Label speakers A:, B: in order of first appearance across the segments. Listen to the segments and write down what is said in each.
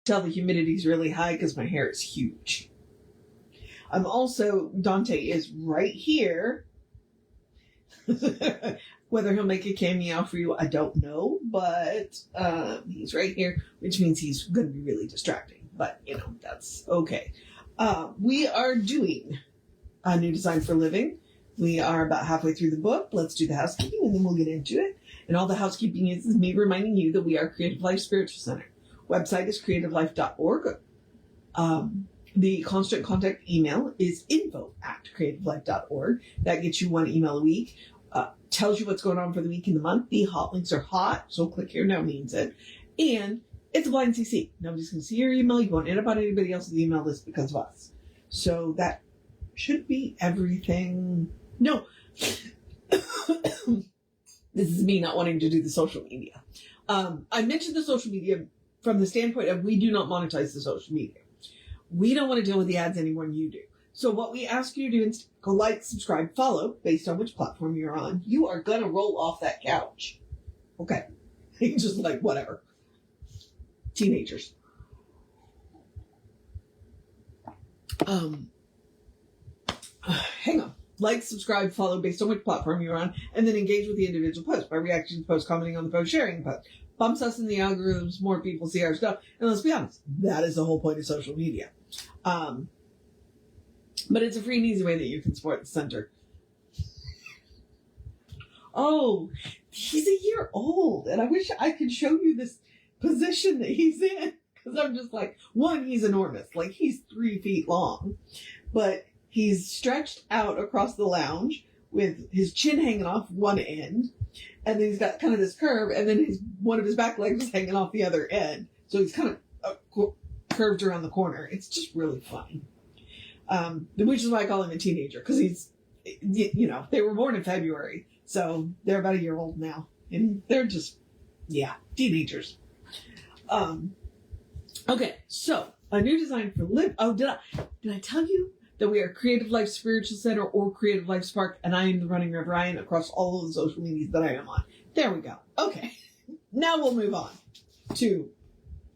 A: tell the humidity's really high because my hair is huge. I'm also, Dante is right here. Whether he'll make a cameo for you, I don't know, but he's right here, which means he's going to be really distracting. But, that's okay. We are doing a new design for living. We are about halfway through the book. Let's do the housekeeping, and then we'll get into it. And all the housekeeping is me reminding you that we are Creative Life Spiritual Center. Website is creativelife.org. The constant contact email is info@creativelife.org. That gets you one email a week. Tells you what's going on for the week and the month. The hot links are hot, so click here now means it. And it's a blind CC. Nobody's going to see your email. You won't end up on anybody else's email list because of us. So that should be everything. No. This is me not wanting to do the social media. I mentioned the social media from the standpoint of we do not monetize the social media. We don't want to deal with the ads any more than you do. So what we ask you to do is go like, subscribe, follow, based on which platform you're on. You are going to roll off that couch. Okay. Just like, whatever. Teenagers. Hang on. Like, subscribe, follow, based on which platform you're on, and then engage with the individual post by reacting to the post, commenting on the post, sharing the post. Bumps us in the algorithms, more people see our stuff. And let's be honest, that is the whole point of social media. But it's a free and easy way that you can support the center. Oh, he's a year old, and I wish I could show you this position that he's in. Because I'm just like, one, he's enormous. Like, he's 3 feet long. But he's stretched out across the lounge with his chin hanging off one end. And then he's got kind of this curve, and then one of his back legs is hanging off the other end. So he's kind of curved around the corner. It's just really funny. Which is why I call him a teenager, because he's, they were born in February, so they're about a year old now, and they're just, teenagers. Okay, so a new design for live. Oh, did I tell you that we are Creative Life Spiritual Center or Creative Life Spark, and I am the running Rev Ryan across all of the social medias that I am on. There we go. Okay, now we'll move on to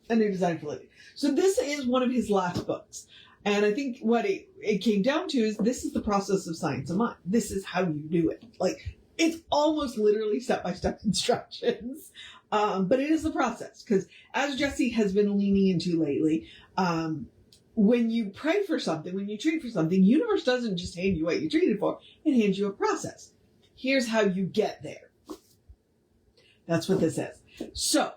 A: a new design for living. So this is one of his last books. And I think what it came down to is this is the process of science of mind. This is how you do it. Like, it's almost literally step-by-step instructions. But it is the process. Because as Jesse has been leaning into lately, when you pray for something, when you treat for something, universe doesn't just hand you what you treated for. It hands you a process. Here's how you get there. That's what this is. So,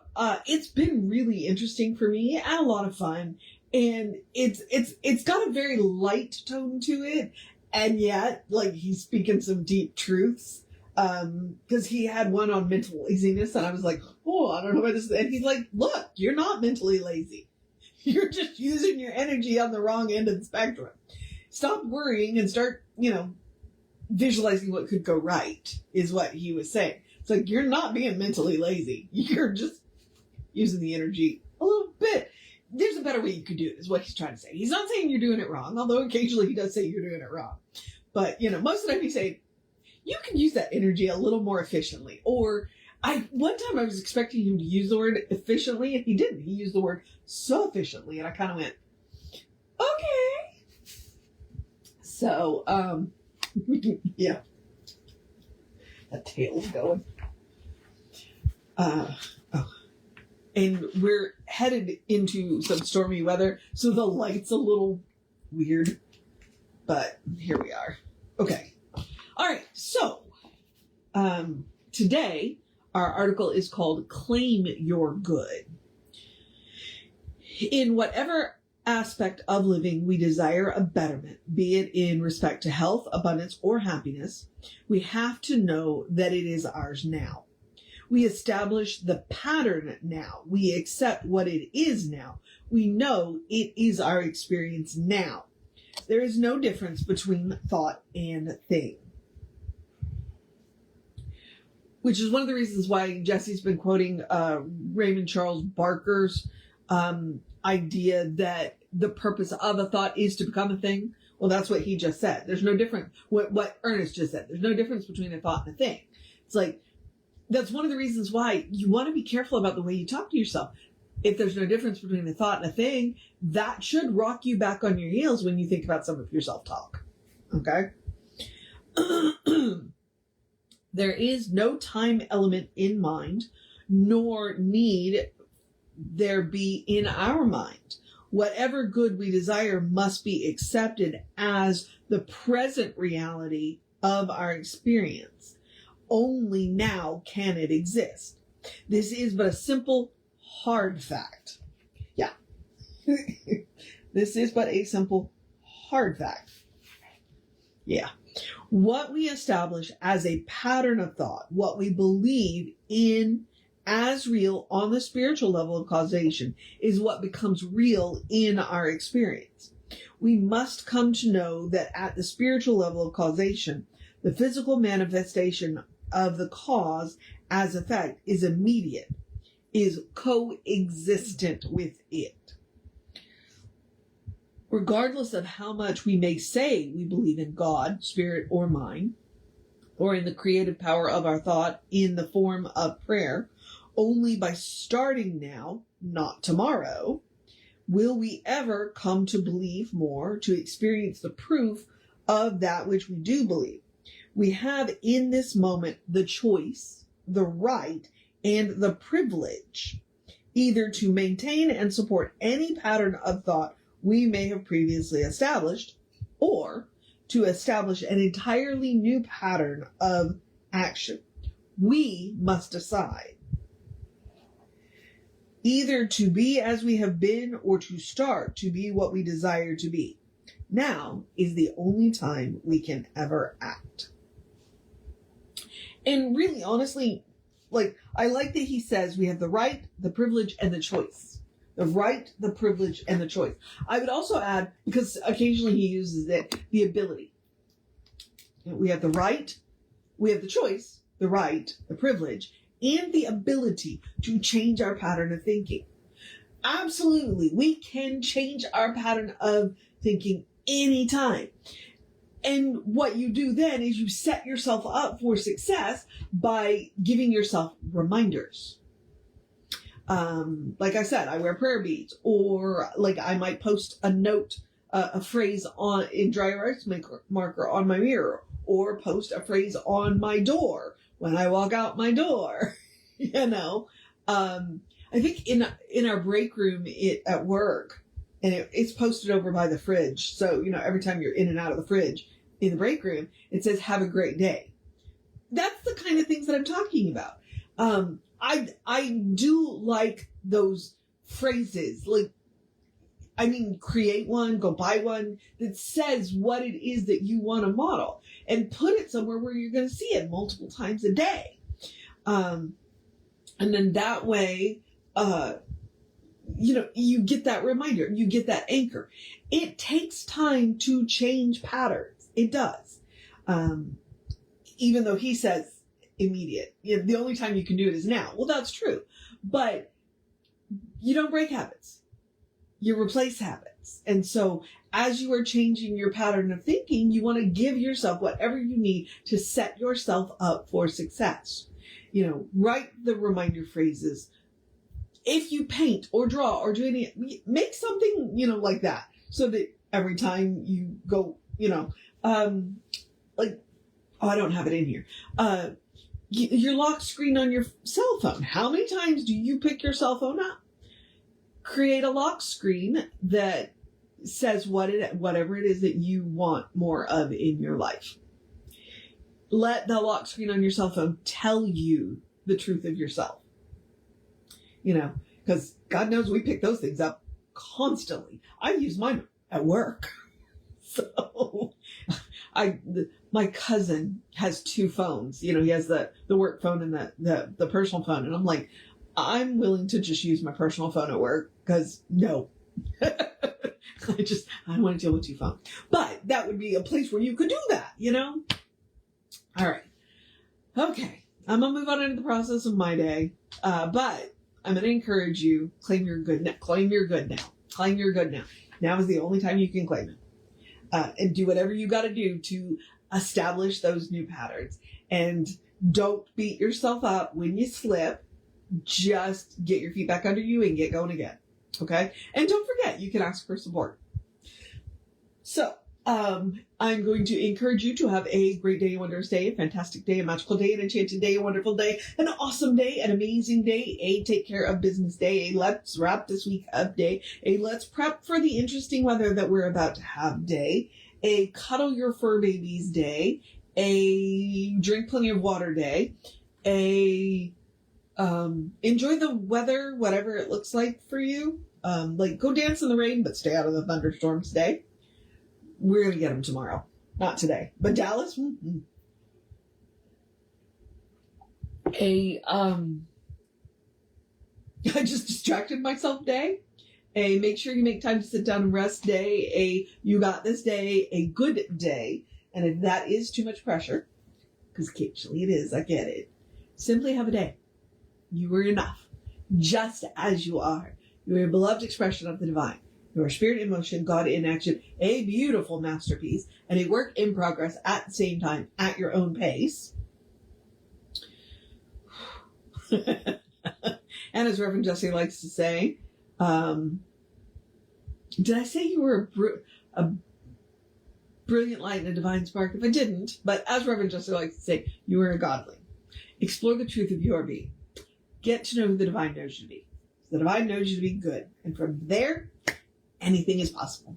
A: it's been really interesting for me and a lot of fun. And it's got a very light tone to it, and yet, like, he's speaking some deep truths. Because he had one on mental laziness, and I was like, oh, I don't know what this is. And he's like, look, you're not mentally lazy. You're just using your energy on the wrong end of the spectrum. Stop worrying and start, visualizing what could go right, is what he was saying. It's like, you're not being mentally lazy. You're just using the energy a little bit. There's a better way you could do it, is what he's trying to say. He's not saying you're doing it wrong, although occasionally he does say you're doing it wrong. But, most of the time he's saying, you can use that energy a little more efficiently. Or, one time I was expecting him to use the word efficiently, and he didn't. He used the word sufficiently, and I kind of went, okay. So, yeah. That tail's going. And we're headed into some stormy weather, so the light's a little weird, but here we are. Okay. All right. So, today our article is called Claim Your Good. In whatever aspect of living we desire a betterment, be it in respect to health, abundance, or happiness, we have to know that it is ours now. We establish the pattern now. We accept what it is now. We know it is our experience now. There is no difference between thought and thing. Which is one of the reasons why Jesse's been quoting Raymond Charles Barker's idea that the purpose of a thought is to become a thing. Well, that's what he just said. There's no difference. What Ernest just said. There's no difference between a thought and a thing. It's like, that's one of the reasons why you want to be careful about the way you talk to yourself. if there's no difference between a thought and a thing, that should rock you back on your heels when you think about some of your self-talk. Okay? There is no time element in mind, nor need there be in our mind. Whatever good we desire must be accepted as the present reality of our experience. Only now can it exist. This is but a simple, hard fact. Yeah. This is but a simple, hard fact. Yeah. What we establish as a pattern of thought, what we believe in as real on the spiritual level of causation, is what becomes real in our experience. We must come to know that at the spiritual level of causation, the physical manifestation of the cause as effect is immediate, is coexistent with it. Regardless of how much we may say we believe in God, spirit, or mind, or in the creative power of our thought in the form of prayer, only by starting now, not tomorrow, will we ever come to believe more, to experience the proof of that which we do believe. We have in this moment the choice, the right, and the privilege either to maintain and support any pattern of thought we may have previously established, or to establish an entirely new pattern of action. We must decide either to be as we have been or to start to be what we desire to be. Now is the only time we can ever act. And really, honestly, I like that he says we have the right, the privilege, and the choice. The right, the privilege, and the choice. I would also add, because occasionally he uses it, the ability. We have the right, we have the choice, the right, the privilege, and the ability to change our pattern of thinking. Absolutely, we can change our pattern of thinking anytime. And what you do then is you set yourself up for success by giving yourself reminders. Like I said, I wear prayer beads, or I might post a note, a phrase in dry erase marker on my mirror, or post a phrase on my door when I walk out my door. I think in our break room at work, and it's posted over by the fridge. So, every time you're in and out of the fridge in the break room, it says, "Have a great day." That's the kind of things that I'm talking about. I do like those phrases. Create one, go buy one that says what it is that you want to model, and put it somewhere where you're going to see it multiple times a day. And then that way, you get that reminder, you get that anchor. It takes time to change patterns. It does. Even though he says immediate, the only time you can do it is now. Well, that's true. But you don't break habits. You replace habits. And so as you are changing your pattern of thinking, you want to give yourself whatever you need to set yourself up for success. Write the reminder phrases. If you paint or draw or do make something, like that, so that every time you go, I don't have it in here. Your lock screen on your cell phone. How many times do you pick your cell phone up? Create a lock screen that says whatever it is that you want more of in your life. Let the lock screen on your cell phone tell you the truth of yourself. Because God knows we pick those things up constantly. I use mine at work. So my cousin has two phones. He has the work phone and the personal phone. And I'm like, I'm willing to just use my personal phone at work because no. I don't want to deal with two phones. But that would be a place where you could do that, All right. Okay. I'm going to move on into the process of my day. But I'm going to encourage you, claim your good now. Claim your good now. Claim your good now. Now is the only time you can claim it. And do whatever you got to do to establish those new patterns. And don't beat yourself up when you slip. just get your feet back under you and get going again. Okay? And don't forget, you can ask for support. So, I'm going to encourage you to have a great day, a wondrous day, a fantastic day, a magical day, an enchanted day, a wonderful day, an awesome day, an amazing day, a take care of business day, a let's wrap this week up day, a let's prep for the interesting weather that we're about to have day, a cuddle your fur babies day, a drink plenty of water day, a enjoy the weather, whatever it looks like for you. Like go dance in the rain, but stay out of the thunderstorms day. We're going to get them tomorrow. Not today. But Dallas, I just distracted myself day. A make sure you make time to sit down and rest day. A you got this day. A good day. And if that is too much pressure, because occasionally it is, I get it. Simply have a day. You are enough. Just as you are. You are a beloved expression of the divine. You are spirit in motion, God in action, a beautiful masterpiece, and a work in progress at the same time, at your own pace. And as Reverend Jesse likes to say, did I say you were a brilliant light and a divine spark? If I didn't, but as Reverend Jesse likes to say, you are a godling. Explore the truth of your being. Get to know who the divine knows you to be. The divine knows you to be good. And from there, anything is possible.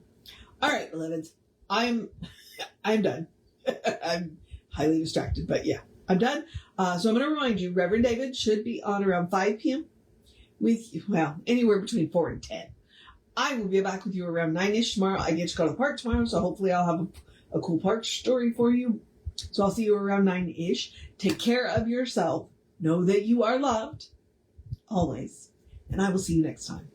A: All right, beloveds. I'm done. I'm highly distracted, but yeah, I'm done. So I'm going to remind you, Reverend David should be on around 5 p.m. with, well, anywhere between 4 and 10. I will be back with you around 9-ish tomorrow. I get to go to the park tomorrow, so hopefully I'll have a cool park story for you. So I'll see you around 9-ish. Take care of yourself. Know that you are loved. Always. And I will see you next time.